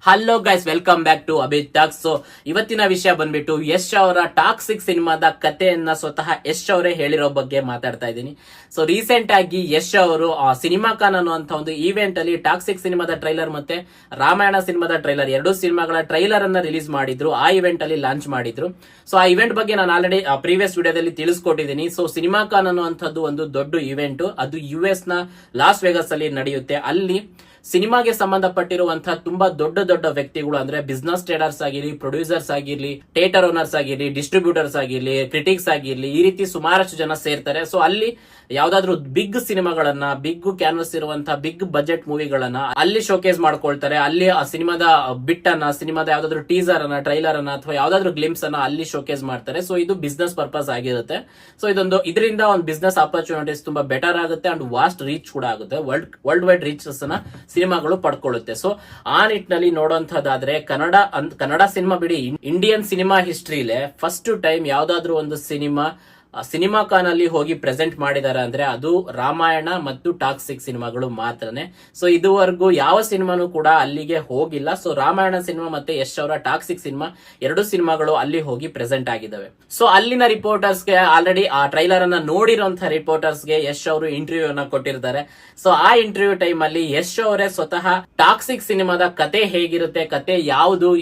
Hello guys, welcome back to Abhith talks. So ಇವತ್ತಿನ ವಿಷಯ ಬಂದ್ಬಿಟ್ಟು ಯಶ್ ಅವರ ಟಾಕ್ಸಿಕ್ ಸಿನಿಮಾದ ಕಥೆಯನ್ನ ಸ್ವತಃ ಯಶ್ ಅವರೇ ಹೇಳಿರೋ ಬಗ್ಗೆ ಮಾತಾಡ್ತಾ ಇದ್ದೀನಿ. ಸೊ ರೀಸೆಂಟ್ ಆಗಿ ಯಶ್ ಅವರು ಸಿನಿಮಾ ಖಾನ್ ಅನ್ನುವಂತ ಒಂದು ಈವೆಂಟ್ ಅಲ್ಲಿ ಟಾಕ್ಸಿಕ್ ಸಿನಿಮಾದ ಟ್ರೈಲರ್ ಮತ್ತೆ ರಾಮಾಯಣ ಸಿನಿಮಾದ ಟ್ರೈಲರ್ ಎರಡೂ ಸಿನಿಮಾಗಳ ಟ್ರೈಲರ್ ಅನ್ನ ರಿಲೀಸ್ ಮಾಡಿದ್ರು. ಆ ಇವೆಂಟ್ ಅಲ್ಲಿ ಲಾಂಚ್ ಮಾಡಿದ್ರು. ಸೊ ಆ ಇವೆಂಟ್ ಬಗ್ಗೆ ನಾನು ಆಲ್ರೆಡಿ ಪ್ರೀವಿಯಸ್ ವಿಡಿಯೋದಲ್ಲಿ ತಿಳಿಸ್ಕೊಟ್ಟಿದ್ದೀನಿ. ಸೊ ಸಿನಿಮಾ ಖಾನ್ ಅನ್ನುವಂಥದ್ದು ಒಂದು ದೊಡ್ಡ ಇವೆಂಟ್. ಅದು US ನ ಲಾಸ್ ವೇಗಸ್ ಅಲ್ಲಿ ನಡೆಯುತ್ತೆ. ಅಲ್ಲಿ ಸಿನಿಮಾಗೆ ಸಂಬಂಧಪಟ್ಟಿರುವಂತಹ ತುಂಬಾ ದೊಡ್ಡ ದೊಡ್ಡ ವ್ಯಕ್ತಿಗಳು ಅಂದ್ರೆ ಬಿಸ್ನೆಸ್ ಟ್ರೇಡರ್ಸ್ ಆಗಿರ್ಲಿ, ಪ್ರೊಡ್ಯೂಸರ್ಸ್ ಆಗಿರ್ಲಿ, ಥಿಯೇಟರ್ ಓನರ್ಸ್ ಆಗಿರ್ಲಿ, ಡಿಸ್ಟ್ರಿಬ್ಯೂಟರ್ಸ್ ಆಗಿರ್ಲಿ, ಕ್ರಿಟಿಕ್ಸ್ ಆಗಿರ್ಲಿ, ಈ ರೀತಿ ಸುಮಾರಷ್ಟು ಜನ ಸೇರ್ತಾರೆ. ಸೊ ಅಲ್ಲಿ ಯಾವ್ದಾದ್ರು ಬಿಗ್ ಸಿನಿಮಾಗಳನ್ನ, ಬಿಗ್ ಕ್ಯಾನ್ವಸ್ ಇರುವಂತಹ ಬಿಗ್ ಬಜೆಟ್ ಮೂವಿಗಳನ್ನ ಅಲ್ಲಿ ಶೋಕೇಸ್ ಮಾಡ್ಕೊಳ್ತಾರೆ. ಅಲ್ಲಿ ಆ ಸಿನಿಮಾದ ಬಿಟ್ ಅನ್ನ, ಸಿನಿಮಾದ ಯಾವ್ದಾದ್ರು ಟೀಸರ್ ಅನ್ನ, ಟ್ರೈಲರ್ ಅನ್ನ ಅಥವಾ ಯಾವ್ದಾದ್ರು ಗ್ಲಿಮ್ಸ್ ಅನ್ನ ಅಲ್ಲಿ ಶೋಕೇಸ್ ಮಾಡ್ತಾರೆ. ಸೊ ಇದು ಬಿಸ್ನೆಸ್ ಪರ್ಪಸ್ ಆಗಿರುತ್ತೆ. ಸೊ ಇದರಿಂದ ಒಂದು ಬಿಸ್ನೆಸ್ ಆಪರ್ಚುನಿಟೀಸ್ ತುಂಬಾ ಬೆಟರ್ ಆಗುತ್ತೆ ಅಂಡ್ ವಾಸ್ಟ್ ರೀಚ್ ಕೂಡ ಆಗುತ್ತೆ. ವರ್ಲ್ಡ್ ವೈಡ್ ರೀಚಸ್ ಅನ್ನ ಸಿನಿಮಾಗಳು ಪಡ್ಕೊಳ್ಳುತ್ತೆ. ಸೊ ಆ ನಿಟ್ಟಿನಲ್ಲಿ ನೋಡುವಂತಹದ್ದಾದ್ರೆ ಕನ್ನಡ ಸಿನಿಮಾ ಬಿಡಿ, ಇಂಡಿಯನ್ ಸಿನಿಮಾ ಹಿಸ್ಟ್ರಿಲೇ ಫಸ್ಟ್ ಟೈಮ್ ಯಾವ್ದಾದ್ರು ಒಂದು ಸಿನಿಮಾ ಖಾನ್ ಅಲ್ಲಿ ಹೋಗಿ ಪ್ರೆಸೆಂಟ್ ಮಾಡಿದಾರೆ ಅಂದ್ರೆ ಅದು ರಾಮಾಯಣ ಮತ್ತು ಟಾಕ್ಸಿಕ್ ಸಿನಿಮಾಗಳು ಮಾತ್ರನೇ. ಸೊ ಇದುವರೆಗೂ ಯಾವ ಸಿನಿಮಾನು ಕೂಡ ಅಲ್ಲಿಗೆ ಹೋಗಿಲ್ಲ. ಸೊ ರಾಮಾಯಣ ಸಿನಿಮಾ ಮತ್ತೆ ಯಶ್ ಅವರ ಟಾಕ್ಸಿಕ್ ಸಿನಿಮಾ ಎರಡು ಸಿನಿಮಾಗಳು ಅಲ್ಲಿ ಹೋಗಿ ಪ್ರೆಸೆಂಟ್ ಆಗಿದ್ದಾವೆ. ಸೊ ಅಲ್ಲಿನ ರಿಪೋರ್ಟರ್ಸ್ಗೆ ಆಲ್ರೆಡಿ ಆ ಟ್ರೈಲರ್ ಅನ್ನ ನೋಡಿರುವಂತಹ ರಿಪೋರ್ಟರ್ಸ್ಗೆ ಯಶ್ ಅವರು ಇಂಟರ್ವ್ಯೂ ಅನ್ನ ಕೊಟ್ಟಿರ್ತಾರೆ. ಸೊ ಆ ಇಂಟರ್ವ್ಯೂ ಟೈಮ್ ಅಲ್ಲಿ ಯಶ್ ಅವರೇ ಸ್ವತಃ ಟಾಕ್ಸಿಕ್ ಸಿನಿಮಾದ ಕತೆ ಹೇಗಿರುತ್ತೆ, ಕತೆ ಯಾವುದು,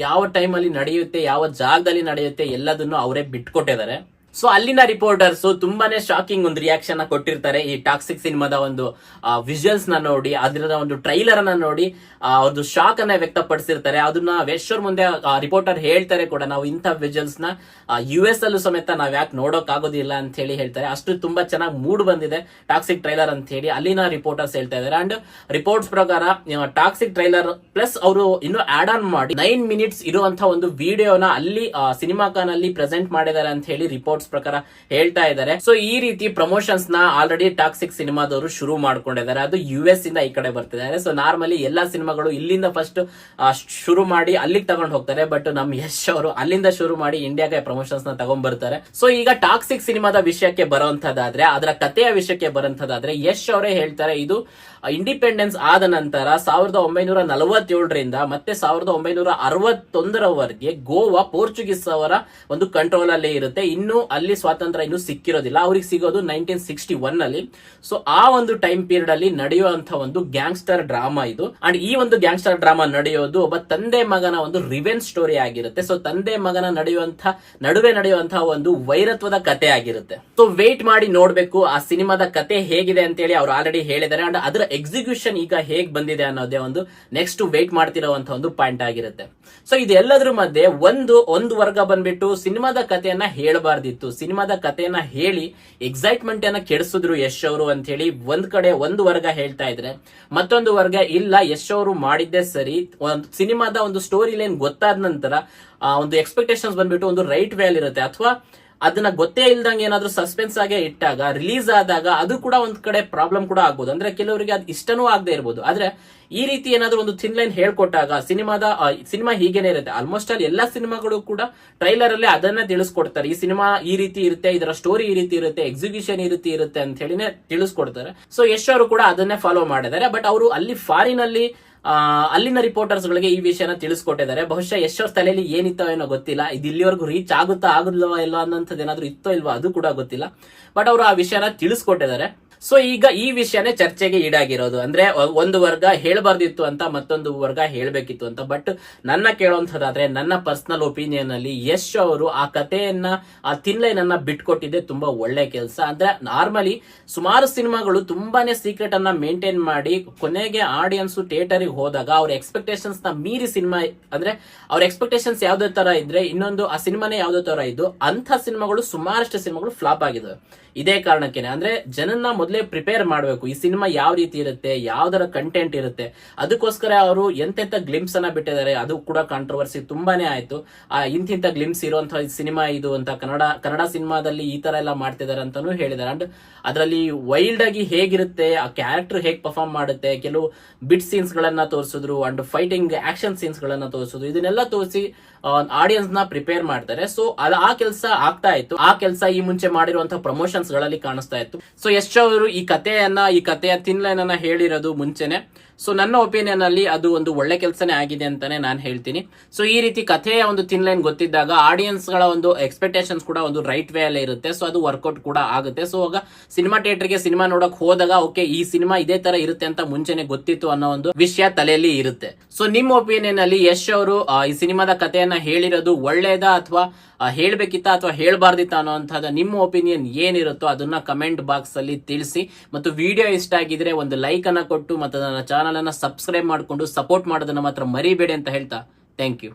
ಯಾವ ಟೈಮ್ ಅಲ್ಲಿ ನಡೆಯುತ್ತೆ, ಯಾವ ಜಾಗದಲ್ಲಿ ನಡೆಯುತ್ತೆ ಎಲ್ಲದನ್ನು ಅವರೇ ಬಿಟ್ಕೊಟ್ಟಿದ್ದಾರೆ. ಸೊ ಅಲ್ಲಿನ ರಿಪೋರ್ಟರ್ಸ್ ತುಂಬಾನೇ ಶಾಕಿಂಗ್ ಒಂದು ರಿಯಾಕ್ಷನ್ ಕೊಟ್ಟಿರ್ತಾರೆ ಈ ಟಾಕ್ಸಿಕ್ ಸಿನಿಮಾದ ಒಂದು ವಿಜುವಲ್ಸ್ ನ ನೋಡಿ, ಅದರ ಒಂದು ಟ್ರೈಲರ್ ಅನ್ನ ನೋಡಿ ಅವ್ರದ್ದು ಶಾಕ್ ಅನ್ನ ವ್ಯಕ್ತಪಡಿಸಿರ್ತಾರೆ. ಅದನ್ನ ಯಶ್ ಅವ್ರ ಮುಂದೆ ರಿಪೋರ್ಟರ್ ಹೇಳ್ತಾರೆ ಕೂಡ, ನಾವು ಇಂಥ ವಿಜುವಲ್ಸ್ ನ US ಅಲ್ಲೂ ಸಮೇತ ನಾವ್ ಯಾಕೆ ನೋಡೋಕ್ ಆಗೋದಿಲ್ಲ ಅಂತ ಹೇಳಿ ಹೇಳ್ತಾರೆ. ಅಷ್ಟು ತುಂಬಾ ಚೆನ್ನಾಗಿ ಮೂಡ್ ಬಂದಿದೆ ಟಾಕ್ಸಿಕ್ ಟ್ರೈಲರ್ ಅಂತ ಹೇಳಿ ಅಲ್ಲಿನ ರಿಪೋರ್ಟರ್ಸ್ ಹೇಳ್ತಾ ಇದ್ದಾರೆ. ಅಂಡ್ ರಿಪೋರ್ಟ್ಸ್ ಪ್ರಕಾರ ಟಾಕ್ಸಿಕ್ ಟ್ರೈಲರ್ ಪ್ಲಸ್ ಅವರು ಇನ್ನು ಆಡ್ ಆನ್ ಮಾಡಿ 9 ಮಿನಿಟ್ಸ್ ಇರುವಂತಹ ಒಂದು ವಿಡಿಯೋನ ಅಲ್ಲಿ ಸಿನಿಮಾ ಖಾನ್ ಅಲ್ಲಿ ಪ್ರೆಸೆಂಟ್ ಮಾಡಿದ್ದಾರೆ ಅಂತ ಹೇಳಿ ರಿಪೋರ್ಟ್ಸ್ ಪ್ರಕಾರ ಹೇಳ್ತಾ ಇದ್ದಾರೆ. ಸೊ ಈ ರೀತಿ ಪ್ರಮೋಷನ್ಸ್ ನ ಆಲ್ರೆಡಿ ಟಾಕ್ಸಿಕ್ ಸಿನಿಮಾದವರು ಶುರು ಮಾಡ್ಕೊಂಡಿದ್ದಾರೆ. ಅದು US ಇಂದ ಈ ಕಡೆ ಬರ್ತಿದ್ದಾರೆ. ಸೊ ನಾರ್ಮಲಿ ಎಲ್ಲಾ ಸಿನಿಮಾಗಳು ಇಲ್ಲಿಂದ ಫಸ್ಟ್ ಶುರು ಮಾಡಿ ಅಲ್ಲಿಗೆ ತಗೊಂಡು ಹೋಗ್ತಾರೆ. ಬಟ್ ನಮ್ ಯಶ್ ಅವರು ಅಲ್ಲಿಂದ ಶುರು ಮಾಡಿ ಇಂಡಿಯಾಗೆ ಪ್ರಮೋಷನ್ಸ್ ನ ತಗೊಂಡ್ ಬರ್ತಾರೆ. ಸೊ ಈಗ ಟಾಕ್ಸಿಕ್ ಸಿನಿಮಾದ ವಿಷಯಕ್ಕೆ ಬರುವಂತದ್ದಾದ್ರೆ, ಅದರ ಕಥೆಯ ವಿಷಯಕ್ಕೆ ಬರುವಂತದ್ದಾದ್ರೆ ಯಶ್ ಅವರೇ ಹೇಳ್ತಾರೆ, ಇದು ಇಂಡಿಪೆಂಡೆನ್ಸ್ ಆದ ನಂತರ 1947ರಿಂದ ಮತ್ತೆ 1961ರವರೆಗೆ ಗೋವಾ ಪೋರ್ಚುಗೀಸ್ ಅವರ ಒಂದು ಕಂಟ್ರೋಲ್ ಅಲ್ಲಿ ಇರುತ್ತೆ. ಇನ್ನು ಅಲ್ಲಿ ಸ್ವಾತಂತ್ರ್ಯ ಇನ್ನು ಸಿಕ್ಕಿರೋದಿಲ್ಲ, ಅವ್ರಿಗೆ ಸಿಗೋದು 1961 ಅಲ್ಲಿ. ಸೊ ಆ ಒಂದು ಟೈಮ್ ಪೀರಿಯಡ್ ಅಲ್ಲಿ ನಡೆಯುವಂತಹ ಒಂದು ಗ್ಯಾಂಗ್ಸ್ಟರ್ ಡ್ರಾಮಾ ಇದು. ಅಂಡ್ ಈ ಒಂದು ಗ್ಯಾಂಗ್ಸ್ಟರ್ ಡ್ರಾಮಾ ನಡೆಯೋದು ಒಬ್ಬ ತಂದೆ ಮಗನ ಒಂದು ರಿವೆಂಜ್ ಸ್ಟೋರಿ ಆಗಿರುತ್ತೆ. ಸೊ ತಂದೆ ಮಗನ ನಡುವೆ ನಡೆಯುವಂತಹ ಒಂದು ವೈರತ್ವದ ಕತೆ ಆಗಿರುತ್ತೆ. ಸೊ ವೇಟ್ ಮಾಡಿ ನೋಡ್ಬೇಕು ಆ ಸಿನಿಮಾದ ಕತೆ ಹೇಗಿದೆ ಅಂತ ಹೇಳಿ ಅವ್ರು ಆಲ್ರೆಡಿ ಹೇಳಿದ್ದಾರೆ. ಅಂಡ್ ಅದರ ಎಕ್ಸಿಕ್ಯೂಷನ್ ಈಗ ಹೇಗ್ ಬಂದಿದೆ ಅನ್ನೋದೇ ಒಂದು ನೆಕ್ಸ್ಟ್ ವೇಟ್ ಮಾಡ್ತಿರುವಂತಹ ಒಂದು ಪಾಯಿಂಟ್ ಆಗಿರುತ್ತೆ. ಸೊ ಇದೆಲ್ಲದ್ರ ಮಧ್ಯೆ ಒಂದು ವರ್ಗ ಬಂದ್ಬಿಟ್ಟು ಸಿನಿಮಾದ ಕಥೆಯನ್ನ ಹೇಳಬಾರ್ದಿತ್ತು, ಸಿನಿಮಾದ ಕಥೆಯನ್ನ ಹೇಳಿ ಎಕ್ಸೈಟ್ಮೆಂಟ್ ಅನ್ನ ಕೆಡಿಸಿದ್ರು ಯಶ್ ಅವರು ಅಂತ ಹೇಳಿ ಒಂದು ವರ್ಗ ಹೇಳ್ತಾ ಇದ್ರೆ, ಮತ್ತೊಂದು ವರ್ಗ ಇಲ್ಲ, ಯಶ್ ಅವರು ಮಾಡಿದ್ದೇ ಸರಿ. ಒಂದು ಸಿನಿಮಾದ ಒಂದು ಸ್ಟೋರಿ ಲೈನ್ ಗೊತ್ತಾದ ನಂತರ ಒಂದು ಎಕ್ಸ್ಪೆಕ್ಟೇಷನ್ಸ್ ಬಂದ್ಬಿಟ್ಟು ಒಂದು ರೈಟ್ ವ್ಯಾಲ್ ಇರುತ್ತೆ, ಅಥವಾ ಅದನ್ನ ಗೊತ್ತೇ ಇಲ್ದಂಗೆ ಏನಾದ್ರೂ ಸಸ್ಪೆನ್ಸ್ ಆಗೇ ಇಟ್ಟಾಗ ರಿಲೀಸ್ ಆದಾಗ ಅದು ಕೂಡ ಒಂದ್ ಕಡೆ ಪ್ರಾಬ್ಲಮ್ ಕೂಡ ಆಗ್ಬೋದು. ಅಂದ್ರೆ ಕೆಲವರಿಗೆ ಅದು ಇಷ್ಟನೂ ಆಗದೆ ಇರ್ಬೋದು. ಆದ್ರೆ ಈ ರೀತಿ ಏನಾದ್ರೂ ಒಂದು ಥಿನ್ ಲೈನ್ ಹೇಳ್ಕೊಟ್ಟಾಗ ಸಿನಿಮಾ ಹೀಗೇನೆ ಇರುತ್ತೆ. ಆಲ್ಮೋಸ್ಟ್ ಆಲ್ ಎಲ್ಲಾ ಸಿನಿಮಾಗಳು ಕೂಡ ಟ್ರೈಲರ್ ಅಲ್ಲಿ ಅದನ್ನ ತಿಳಿಸ್ಕೊಡ್ತಾರೆ. ಈ ಸಿನಿಮಾ ಈ ರೀತಿ ಇರುತ್ತೆ, ಇದರ ಸ್ಟೋರಿ ಈ ರೀತಿ ಇರುತ್ತೆ, ಎಕ್ಸಿಕ್ಯೂಷನ್ ಈ ರೀತಿ ಇರುತ್ತೆ ಅಂತ ಹೇಳಿನೇ ತಿಳಿಸ್ಕೊಡ್ತಾರೆ. ಸೊ ಯಶ್ ಅವರು ಕೂಡ ಅದನ್ನೇ ಫಾಲೋ ಮಾಡಿದ್ದಾರೆ. ಬಟ್ ಅವರು ಅಲ್ಲಿ ಫಾರಿನ್ ಅಲ್ಲಿ ಅಲ್ಲಿನ ರಿಪೋರ್ಟರ್ಸ್ ಗಳಿಗೆ ಈ ವಿಷಯನ ತಿಳಿಸ್ಕೊಟ್ಟಿದ್ದಾರೆ. ಬಹುಶಃ ಯಶ್ ಅವ್ರ ತಲೆಯಲ್ಲಿ ಏನಿತ್ತೋ ಏನೋ ಗೊತ್ತಿಲ್ಲ, ಇದು ಇಲ್ಲಿವರೆಗೂ ರೀಚ್ ಆಗುತ್ತೋ ಇಲ್ವಾ ಅನ್ನೋಂಥದ್ದು ಏನಾದ್ರು ಇತ್ತೋ ಇಲ್ವಾ ಅದು ಕೂಡ ಗೊತ್ತಿಲ್ಲ. ಬಟ್ ಅವರು ಆ ವಿಷಯನ ತಿಳಿಸ್ಕೊಟ್ಟಿದ್ದಾರೆ. ಸೊ ಈಗ ಈ ವಿಷಯನೇ ಚರ್ಚೆಗೆ ಈಡಾಗಿರೋದು. ಅಂದ್ರೆ ಒಂದು ವರ್ಗ ಹೇಳಬಾರ್ದಿತ್ತು ಅಂತ, ಮತ್ತೊಂದು ವರ್ಗ ಹೇಳಬೇಕಿತ್ತು ಅಂತ. ಬಟ್ ನನ್ನ ಕೇಳುವಂತದ್ದಾದ್ರೆ, ನನ್ನ ಪರ್ಸನಲ್ ಒಪಿನಿಯನ್ ಅಲ್ಲಿ ಯಶ್ ಅವರು ಆ ಕಥೆಯನ್ನ, ಆ ಥಿನ್ ಲೈನ್ ಅನ್ನ ಬಿಟ್ಕೊಟ್ಟಿದ್ದೆ ತುಂಬಾ ಒಳ್ಳೆ ಕೆಲಸ. ಅಂದ್ರೆ ನಾರ್ಮಲಿ ಸುಮಾರು ಸಿನಿಮಾಗಳು ತುಂಬಾನೇ ಸೀಕ್ರೆಟ್ ಅನ್ನ ಮೇಂಟೈನ್ ಮಾಡಿ ಕೊನೆಗೆ ಆಡಿಯನ್ಸ್ ಥಿಯೇಟರ್ಗೆ ಹೋದಾಗ ಅವ್ರ ಎಕ್ಸ್ಪೆಕ್ಟೇಷನ್ಸ್ ನ ಮೀರಿ ಸಿನಿಮಾ, ಅಂದ್ರೆ ಅವ್ರ ಎಕ್ಸ್ಪೆಕ್ಟೇಷನ್ಸ್ ಯಾವ್ದೇ ತರ ಇದ್ರೆ ಇನ್ನೊಂದು ಆ ಸಿನಿಮಾನೇ ಯಾವ್ದೇ ತರ ಇದ್ದು ಅಂತ ಸಿನಿಮಾಗಳು ಸುಮಾರಷ್ಟು ಸಿನಿಮಾಗಳು ಫ್ಲಾಪ್ ಆಗಿದ್ದಾವೆ. ಇದೇ ಕಾರಣಕ್ಕೇನೆ ಅಂದ್ರೆ ಜನನ್ನ ಮೊದಲೇ ಪ್ರಿಪೇರ್ ಮಾಡಬೇಕು, ಈ ಸಿನಿಮಾ ಯಾವ ರೀತಿ ಇರುತ್ತೆ, ಯಾವ್ದರ ಕಂಟೆಂಟ್ ಇರುತ್ತೆ. ಅದಕ್ಕೋಸ್ಕರ ಅವರು ಎಂತೆಂತ ಗ್ಲಿಮ್ಸ್ ಅನ್ನ ಬಿಟ್ಟಿದ್ದಾರೆ. ಅದು ಕೂಡ ಕಾಂಟ್ರವರ್ಸಿ ತುಂಬಾನೇ ಆಯ್ತು. ಇಂತಿಂತ ಗ್ಲಿಮ್ಸ್ ಇರುವಂತಹ ಸಿನಿಮಾ ಇದು ಅಂತ, ಕನ್ನಡ ಸಿನಿಮಾದಲ್ಲಿ ಈ ತರ ಎಲ್ಲ ಮಾಡ್ತಿದ್ದಾರೆ ಅಂತಾನು ಹೇಳಿದ್ದಾರೆ. ಅಂಡ್ ಅದರಲ್ಲಿ ವೈಲ್ಡ್ ಆಗಿ ಹೇಗಿರುತ್ತೆ, ಆ ಕ್ಯಾರೆಕ್ಟರ್ ಹೇಗ್ ಪರ್ಫಾರ್ಮ್ ಮಾಡುತ್ತೆ, ಕೆಲವು ಬಿಟ್ ಸೀನ್ಸ್ ಗಳನ್ನ ತೋರಿಸಿದ್ರು ಅಂಡ್ ಫೈಟಿಂಗ್ ಆಕ್ಷನ್ ಸೀನ್ಸ್ ಗಳನ್ನ ತೋರಿಸಿದ್ರು. ಇದನ್ನೆಲ್ಲ ತೋರಿಸಿ ಆಡಿಯನ್ಸ್ ನ ಪ್ರಿಪೇರ್ ಮಾಡ್ತಾರೆ. ಸೊ ಆ ಕೆಲಸ ಆಗ್ತಾ ಇತ್ತು. ಆ ಕೆಲಸ ಈ ಮುಂಚೆ ಮಾಡಿರುವಂತಹ ಪ್ರಮೋಷನ್ಸ್ ಗಳಲ್ಲಿ ಕಾಣಿಸ್ತಾ ಇತ್ತು. ಸೊ ಯಶ್ ಅವರು ಈ ಕಥೆಯ ಥಿನ್ ಲೈನ್ ಅನ್ನ ಹೇಳಿರೋದು ಮುಂಚೆನೆ. ಸೊ ನನ್ನ ಒಪಿನಿಯನ್ ಅಲ್ಲಿ ಅದು ಒಂದು ಒಳ್ಳೆ ಕೆಲಸನೇ ಆಗಿದೆ ಅಂತಾನೆ ನಾನು ಹೇಳ್ತೀನಿ. ಸೊ ಈ ರೀತಿ ಕಥೆಯ ಒಂದು ಥಿನ್ ಲೈನ್ ಗೊತ್ತಿದ್ದಾಗ ಆಡಿಯನ್ಸ್ ಗಳ ಒಂದು ಎಕ್ಸ್ಪೆಕ್ಟೇಷನ್ಸ್ ಕೂಡ ಒಂದು ರೈಟ್ ವೇ ಅಲ್ಲೇ ಇರುತ್ತೆ. ಸೊ ಅದು ವರ್ಕೌಟ್ ಕೂಡ ಆಗುತ್ತೆ. ಸೊ ಆಗ ಸಿನಿಮಾ ಥಿಯೇಟರ್ ಗೆ ಸಿನಿಮಾ ನೋಡಕ್ ಹೋದಾಗ ಓಕೆ ಈ ಸಿನಿಮಾ ಇದೇ ತರ ಇರುತ್ತೆ ಅಂತ ಮುಂಚೆನೆ ಗೊತ್ತಿತ್ತು ಅನ್ನೋ ಒಂದು ವಿಷಯ ತಲೆಯಲ್ಲಿ ಇರುತ್ತೆ. ಸೊ ನಿಮ್ಮ ಒಪಿನಿಯನ್ ಅಲ್ಲಿ ಯಶ್ ಅವರು ಈ ಸಿನಿಮಾದ ಕಥೆಯನ್ನ ಹೇಳಿರೋದು ಒಳ್ಳೇದಾ ಅಥವಾ ಹೇಳ್ಬೇಕಿತ್ತ ಅಥವಾ ಹೇಳ್ಬಾರ್ದಿತ್ತ ಅನ್ನೋಂಥದ್ದು ನಿಮ್ಮ ಒಪಿನಿಯನ್ ಏನಿರುತ್ತೋ ಅದನ್ನ ಕಮೆಂಟ್ ಬಾಕ್ಸ್ ಅಲ್ಲಿ ತಿಳಿಸಿ. ಮತ್ತು ವಿಡಿಯೋ ಇಷ್ಟ ಆಗಿದ್ರೆ ಒಂದು ಲೈಕ್ ಅನ್ನ ಕೊಟ್ಟು ಮತ್ತು ನನ್ನ ಚಾನಲ್ ಅನ್ನ ಸಬ್ಸ್ಕ್ರೈಬ್ ಮಾಡಿಕೊಂಡು ಸಪೋರ್ಟ್ ಮಾಡೋದನ್ನ ಮಾತ್ರ ಮರಿಬೇಡಿ ಅಂತ ಹೇಳ್ತಾ ಥ್ಯಾಂಕ್ ಯು.